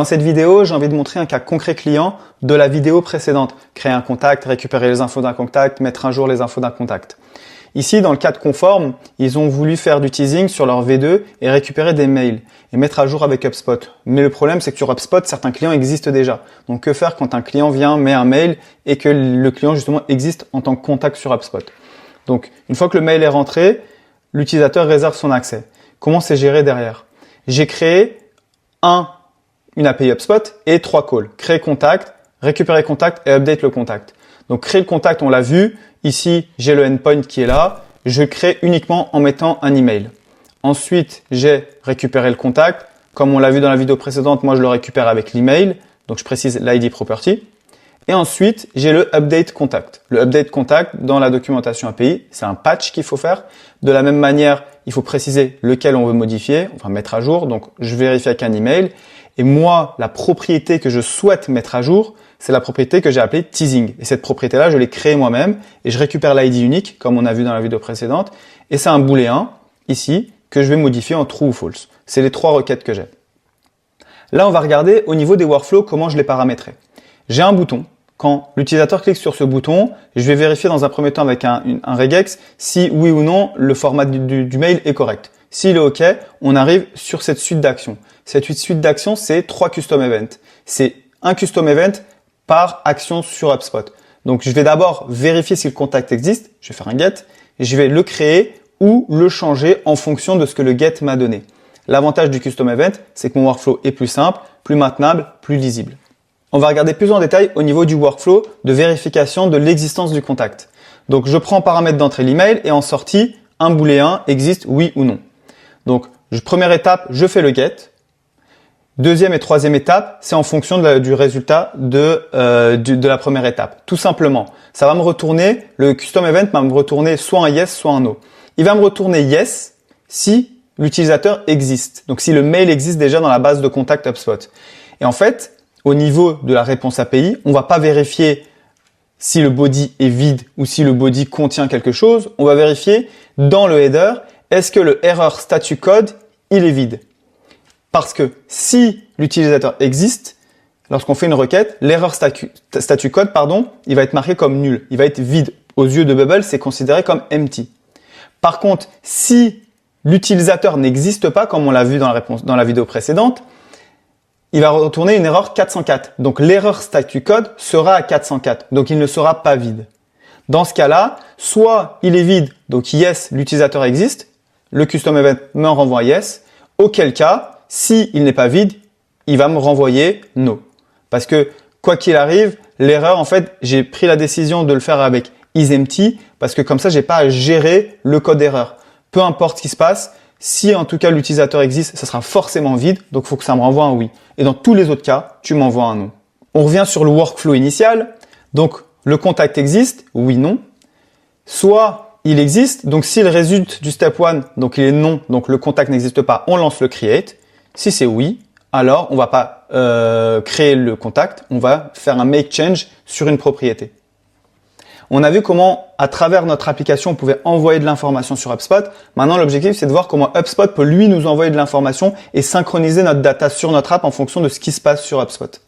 Dans cette vidéo, j'ai envie de montrer un cas concret client de la vidéo précédente. Créer un contact, récupérer les infos d'un contact, mettre à jour les infos d'un contact. Ici, dans le cas de Conform, ils ont voulu faire du teasing sur leur V2 et récupérer des mails et mettre à jour avec HubSpot. Mais le problème, c'est que sur HubSpot, certains clients existent déjà. Donc, que faire quand un client vient, met un mail et que le client, justement, existe en tant que contact sur HubSpot? Donc, une fois que le mail est rentré, l'utilisateur réserve son accès. Comment c'est géré derrière? J'ai créé une API HubSpot et 3 calls. Créer contact, récupérer contact et update le contact. Donc, créer le contact, on l'a vu. Ici, j'ai le endpoint qui est là. Je crée uniquement en mettant un email. Ensuite, j'ai récupéré le contact. Comme on l'a vu dans la vidéo précédente, moi, je le récupère avec l'email. Donc, je précise l'ID property. Et ensuite, j'ai le update contact. Le update contact, dans la documentation API, c'est un patch qu'il faut faire. De la même manière, il faut préciser lequel on veut modifier, enfin mettre à jour. Donc, je vérifie avec un email. Et moi, la propriété que je souhaite mettre à jour, c'est la propriété que j'ai appelée teasing. Et cette propriété-là, je l'ai créée moi-même et je récupère l'ID unique, comme on a vu dans la vidéo précédente. Et c'est un booléen, ici, que je vais modifier en true ou false. C'est les 3 requêtes que j'ai. Là, on va regarder au niveau des workflows comment je les paramétrais. J'ai un bouton. Quand l'utilisateur clique sur ce bouton, je vais vérifier dans un premier temps avec un regex si oui ou non le format du mail est correct. S'il est OK, on arrive sur cette suite d'actions. Cette suite d'actions, c'est 3 custom events. C'est un custom event par action sur HubSpot. Donc, je vais d'abord vérifier si le contact existe. Je vais faire un get et je vais le créer ou le changer en fonction de ce que le get m'a donné. L'avantage du custom event, c'est que mon workflow est plus simple, plus maintenable, plus lisible. On va regarder plus en détail au niveau du workflow de vérification de l'existence du contact. Donc, je prends en paramètre d'entrée l'email et en sortie, un booléen existe oui ou non. Donc, première étape, je fais le get. Deuxième et troisième étape, c'est en fonction du résultat de la première étape. Tout simplement, ça va me retourner, le custom event va me retourner soit un yes, soit un no. Il va me retourner yes si l'utilisateur existe. Donc, si le mail existe déjà dans la base de contact HubSpot. Et en fait, au niveau de la réponse API, on va pas vérifier si le body est vide ou si le body contient quelque chose. On va vérifier dans le header, est-ce que le error statut code, il est vide? Parce que si l'utilisateur existe, lorsqu'on fait une requête, l'error statut code, il va être marqué comme nul. Il va être vide. Aux yeux de Bubble, c'est considéré comme empty. Par contre, si l'utilisateur n'existe pas, comme on l'a vu dans la vidéo précédente, il va retourner une erreur 404. Donc, l'erreur statut code sera à 404. Donc, il ne sera pas vide. Dans ce cas-là, soit il est vide, donc yes, l'utilisateur existe, le custom event me renvoie yes, auquel cas, si il n'est pas vide, il va me renvoyer no. Parce que, quoi qu'il arrive, l'erreur, en fait, j'ai pris la décision de le faire avec isEmpty parce que comme ça, j'ai pas à gérer le code d'erreur. Peu importe ce qui se passe, si en tout cas l'utilisateur existe, ça sera forcément vide, donc il faut que ça me renvoie un oui. Et dans tous les autres cas, tu m'envoies un non. On revient sur le workflow initial. Donc, le contact existe, oui, non. Soit il existe, donc s'il résulte du step 1, donc il est non, donc le contact n'existe pas, on lance le create. Si c'est oui, alors on va pas créer le contact, on va faire un make change sur une propriété. On a vu comment, à travers notre application, on pouvait envoyer de l'information sur HubSpot. Maintenant, l'objectif, c'est de voir comment HubSpot peut lui nous envoyer de l'information et synchroniser notre data sur notre app en fonction de ce qui se passe sur HubSpot.